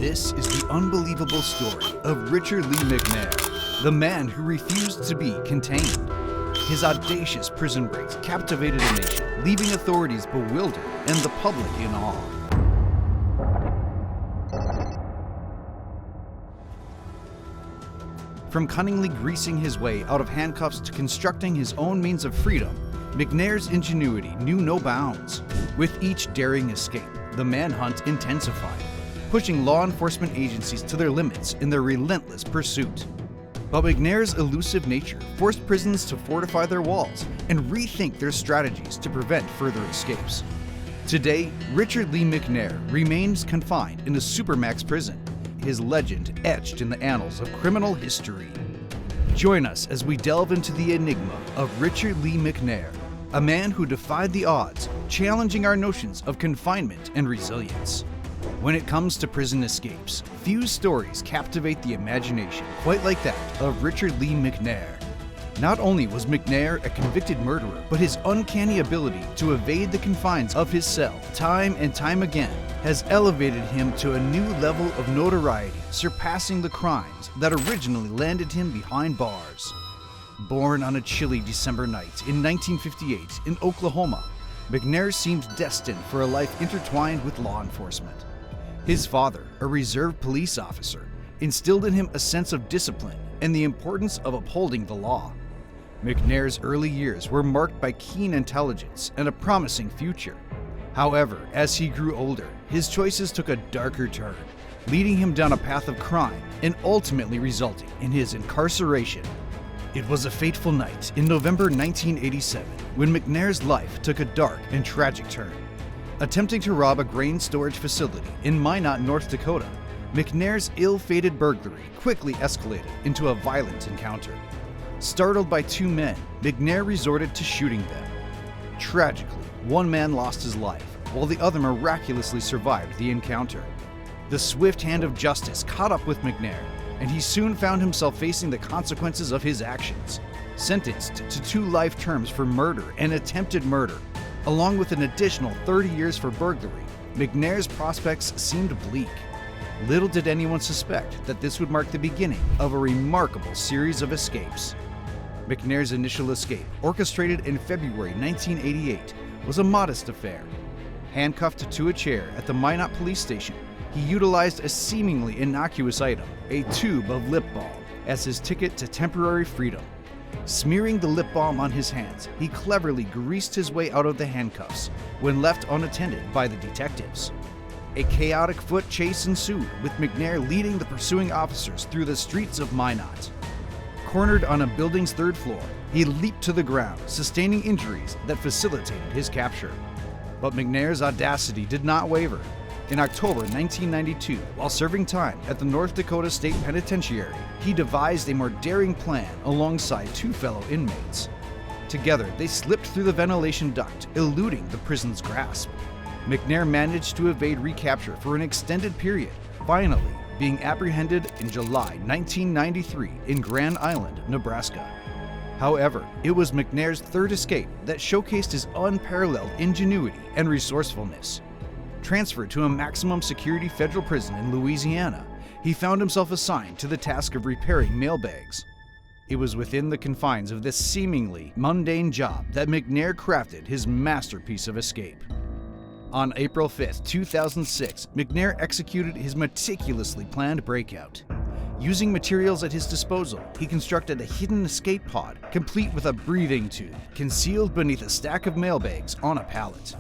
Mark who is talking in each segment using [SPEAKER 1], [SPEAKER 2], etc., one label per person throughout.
[SPEAKER 1] This is the unbelievable story of Richard Lee McNair, the man who refused to be contained. His audacious prison breaks captivated a nation, leaving authorities bewildered and the public in awe. From cunningly greasing his way out of handcuffs to constructing his own means of freedom, McNair's ingenuity knew no bounds. With each daring escape, the manhunt intensified, pushing law enforcement agencies to their limits in their relentless pursuit. But McNair's elusive nature forced prisons to fortify their walls and rethink their strategies to prevent further escapes. Today, Richard Lee McNair remains confined in a supermax prison, his legend etched in the annals of criminal history. Join us as we delve into the enigma of Richard Lee McNair, a man who defied the odds, challenging our notions of confinement and resilience. When it comes to prison escapes, few stories captivate the imagination quite like that of Richard Lee McNair. Not only was McNair a convicted murderer, but his uncanny ability to evade the confines of his cell time and time again has elevated him to a new level of notoriety, surpassing the crimes that originally landed him behind bars. Born on a chilly December night in 1958 in Oklahoma, McNair seemed destined for a life intertwined with law enforcement. His father, a reserve police officer, instilled in him a sense of discipline and the importance of upholding the law. McNair's early years were marked by keen intelligence and a promising future. However, as he grew older, his choices took a darker turn, leading him down a path of crime and ultimately resulting in his incarceration. It was a fateful night in November 1987 when McNair's life took a dark and tragic turn. Attempting to rob a grain storage facility in Minot, North Dakota, McNair's ill-fated burglary quickly escalated into a violent encounter. Startled by two men, McNair resorted to shooting them. Tragically, one man lost his life, while the other miraculously survived the encounter. The swift hand of justice caught up with McNair, and he soon found himself facing the consequences of his actions. Sentenced to 2 life terms for murder and attempted murder, along with an additional 30 years for burglary, McNair's prospects seemed bleak. Little did anyone suspect that this would mark the beginning of a remarkable series of escapes. McNair's initial escape, orchestrated in February 1988, was a modest affair. Handcuffed to a chair at the Minot police station, he utilized a seemingly innocuous item, a tube of lip balm, as his ticket to temporary freedom. Smearing the lip balm on his hands, he cleverly greased his way out of the handcuffs when left unattended by the detectives. A chaotic foot chase ensued, with McNair leading the pursuing officers through the streets of Minot. Cornered on a building's 3rd floor, he leaped to the ground, sustaining injuries that facilitated his capture. But McNair's audacity did not waver. In October 1992, while serving time at the North Dakota State Penitentiary, he devised a more daring plan alongside 2 fellow inmates. Together, they slipped through the ventilation duct, eluding the prison's grasp. McNair managed to evade recapture for an extended period, finally being apprehended in July 1993 in Grand Island, Nebraska. However, it was McNair's 3rd escape that showcased his unparalleled ingenuity and resourcefulness. Transferred to a maximum security federal prison in Louisiana, he found himself assigned to the task of repairing mailbags. It was within the confines of this seemingly mundane job that McNair crafted his masterpiece of escape. On April 5, 2006, McNair executed his meticulously planned breakout. Using materials at his disposal, he constructed a hidden escape pod, complete with a breathing tube, concealed beneath a stack of mailbags on a pallet.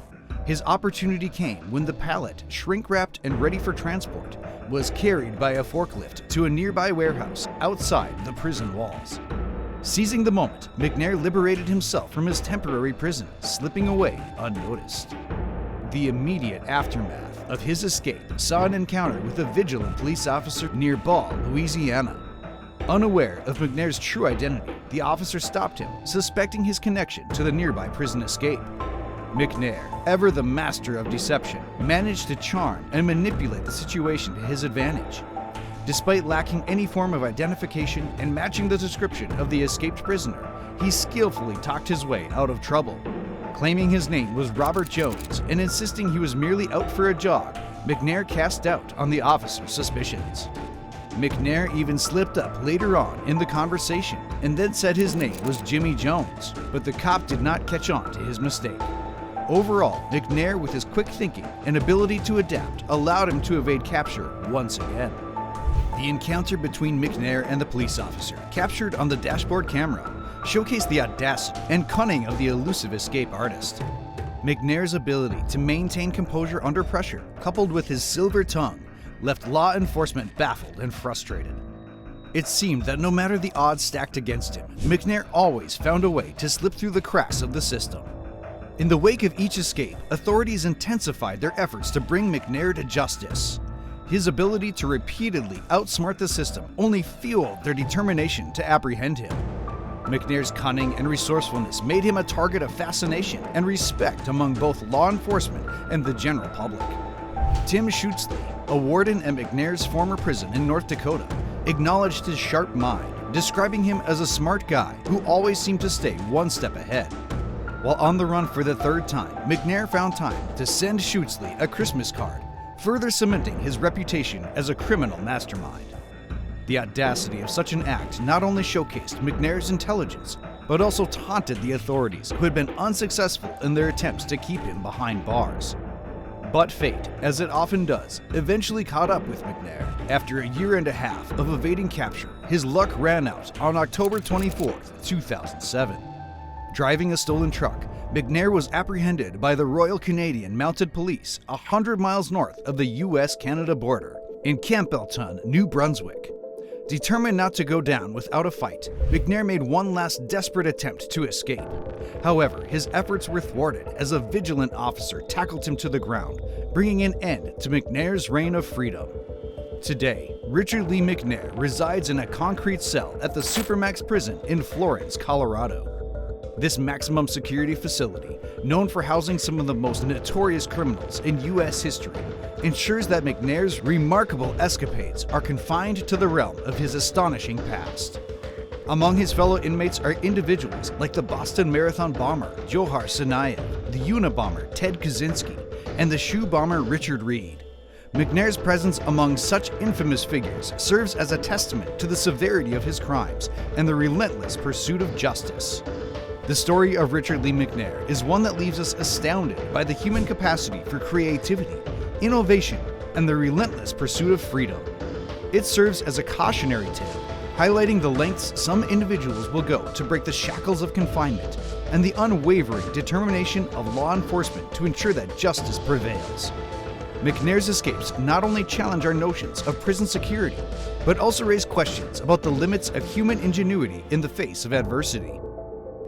[SPEAKER 1] His opportunity came when the pallet, shrink-wrapped and ready for transport, was carried by a forklift to a nearby warehouse outside the prison walls. Seizing the moment, McNair liberated himself from his temporary prison, slipping away unnoticed. The immediate aftermath of his escape saw an encounter with a vigilant police officer near Ball, Louisiana. Unaware of McNair's true identity, the officer stopped him, suspecting his connection to the nearby prison escape. McNair, ever the master of deception, managed to charm and manipulate the situation to his advantage. Despite lacking any form of identification and matching the description of the escaped prisoner, he skillfully talked his way out of trouble. Claiming his name was Robert Jones and insisting he was merely out for a jog, McNair cast doubt on the officer's suspicions. McNair even slipped up later on in the conversation and then said his name was Jimmy Jones, but the cop did not catch on to his mistake. Overall, McNair, with his quick thinking and ability to adapt, allowed him to evade capture once again. The encounter between McNair and the police officer, captured on the dashboard camera, showcased the audacity and cunning of the elusive escape artist. McNair's ability to maintain composure under pressure, coupled with his silver tongue, left law enforcement baffled and frustrated. It seemed that no matter the odds stacked against him, McNair always found a way to slip through the cracks of the system. In the wake of each escape, authorities intensified their efforts to bring McNair to justice. His ability to repeatedly outsmart the system only fueled their determination to apprehend him. McNair's cunning and resourcefulness made him a target of fascination and respect among both law enforcement and the general public. Tim Schutzley, a warden at McNair's former prison in North Dakota, acknowledged his sharp mind, describing him as a smart guy who always seemed to stay one step ahead. While on the run for the third time, McNair found time to send Schutzley a Christmas card, further cementing his reputation as a criminal mastermind. The audacity of such an act not only showcased McNair's intelligence, but also taunted the authorities who had been unsuccessful in their attempts to keep him behind bars. But fate, as it often does, eventually caught up with McNair. After a year and a half of evading capture, his luck ran out on October 24, 2007. Driving a stolen truck, McNair was apprehended by the Royal Canadian Mounted Police 100 miles north of the US-Canada border in Campbellton, New Brunswick. Determined not to go down without a fight, McNair made one last desperate attempt to escape. However, his efforts were thwarted as a vigilant officer tackled him to the ground, bringing an end to McNair's reign of freedom. Today, Richard Lee McNair resides in a concrete cell at the Supermax prison in Florence, Colorado. This maximum security facility, known for housing some of the most notorious criminals in U.S. history, ensures that McNair's remarkable escapades are confined to the realm of his astonishing past. Among his fellow inmates are individuals like the Boston Marathon bomber Johar Tsarnaev, the Unabomber Ted Kaczynski, and the shoe bomber Richard Reed. McNair's presence among such infamous figures serves as a testament to the severity of his crimes and the relentless pursuit of justice. The story of Richard Lee McNair is one that leaves us astounded by the human capacity for creativity, innovation, and the relentless pursuit of freedom. It serves as a cautionary tale, highlighting the lengths some individuals will go to break the shackles of confinement and the unwavering determination of law enforcement to ensure that justice prevails. McNair's escapes not only challenge our notions of prison security, but also raise questions about the limits of human ingenuity in the face of adversity.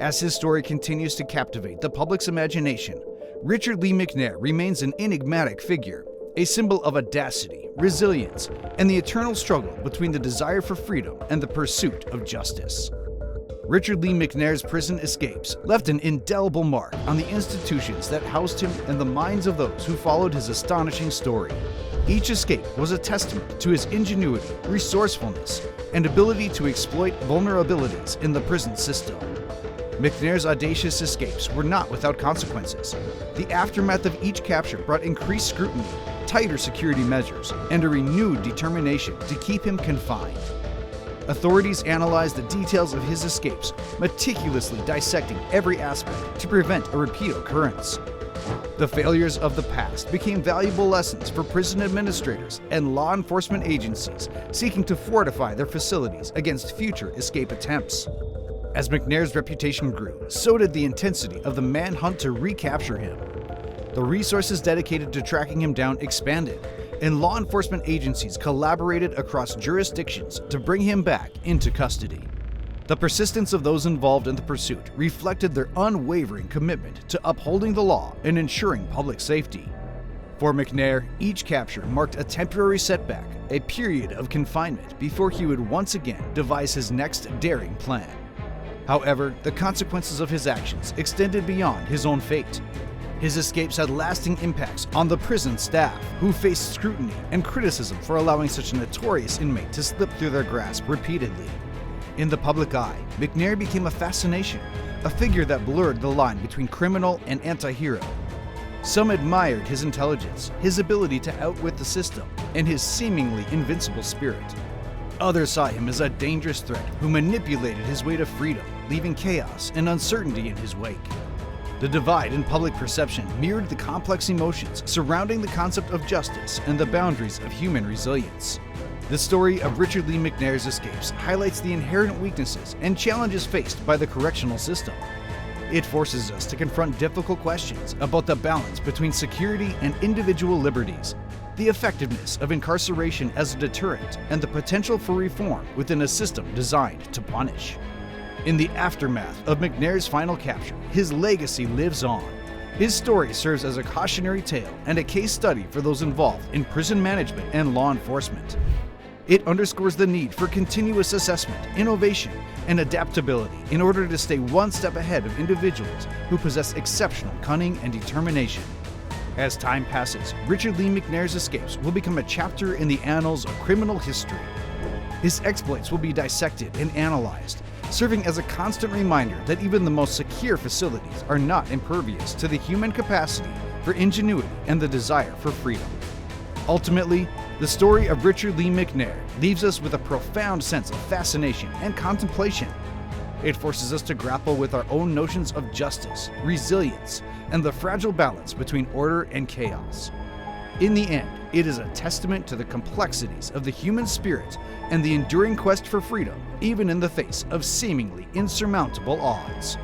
[SPEAKER 1] As his story continues to captivate the public's imagination, Richard Lee McNair remains an enigmatic figure, a symbol of audacity, resilience, and the eternal struggle between the desire for freedom and the pursuit of justice. Richard Lee McNair's prison escapes left an indelible mark on the institutions that housed him and the minds of those who followed his astonishing story. Each escape was a testament to his ingenuity, resourcefulness, and ability to exploit vulnerabilities in the prison system. McNair's audacious escapes were not without consequences. The aftermath of each capture brought increased scrutiny, tighter security measures, and a renewed determination to keep him confined. Authorities analyzed the details of his escapes, meticulously dissecting every aspect to prevent a repeat occurrence. The failures of the past became valuable lessons for prison administrators and law enforcement agencies seeking to fortify their facilities against future escape attempts. As McNair's reputation grew, so did the intensity of the manhunt to recapture him. The resources dedicated to tracking him down expanded, and law enforcement agencies collaborated across jurisdictions to bring him back into custody. The persistence of those involved in the pursuit reflected their unwavering commitment to upholding the law and ensuring public safety. For McNair, each capture marked a temporary setback, a period of confinement before he would once again devise his next daring plan. However, the consequences of his actions extended beyond his own fate. His escapes had lasting impacts on the prison staff, who faced scrutiny and criticism for allowing such a notorious inmate to slip through their grasp repeatedly. In the public eye, McNair became a fascination, a figure that blurred the line between criminal and anti-hero. Some admired his intelligence, his ability to outwit the system, and his seemingly invincible spirit. Others saw him as a dangerous threat who manipulated his way to freedom, leaving chaos and uncertainty in his wake. The divide in public perception mirrored the complex emotions surrounding the concept of justice and the boundaries of human resilience. The story of Richard Lee McNair's escapes highlights the inherent weaknesses and challenges faced by the correctional system. It forces us to confront difficult questions about the balance between security and individual liberties, the effectiveness of incarceration as a deterrent, and the potential for reform within a system designed to punish. In the aftermath of McNair's final capture, his legacy lives on. His story serves as a cautionary tale and a case study for those involved in prison management and law enforcement. It underscores the need for continuous assessment, innovation, and adaptability in order to stay one step ahead of individuals who possess exceptional cunning and determination. As time passes, Richard Lee McNair's escapes will become a chapter in the annals of criminal history. His exploits will be dissected and analyzed, serving as a constant reminder that even the most secure facilities are not impervious to the human capacity for ingenuity and the desire for freedom. Ultimately, the story of Richard Lee McNair leaves us with a profound sense of fascination and contemplation. It forces us to grapple with our own notions of justice, resilience, and the fragile balance between order and chaos. In the end, it is a testament to the complexities of the human spirit and the enduring quest for freedom, even in the face of seemingly insurmountable odds.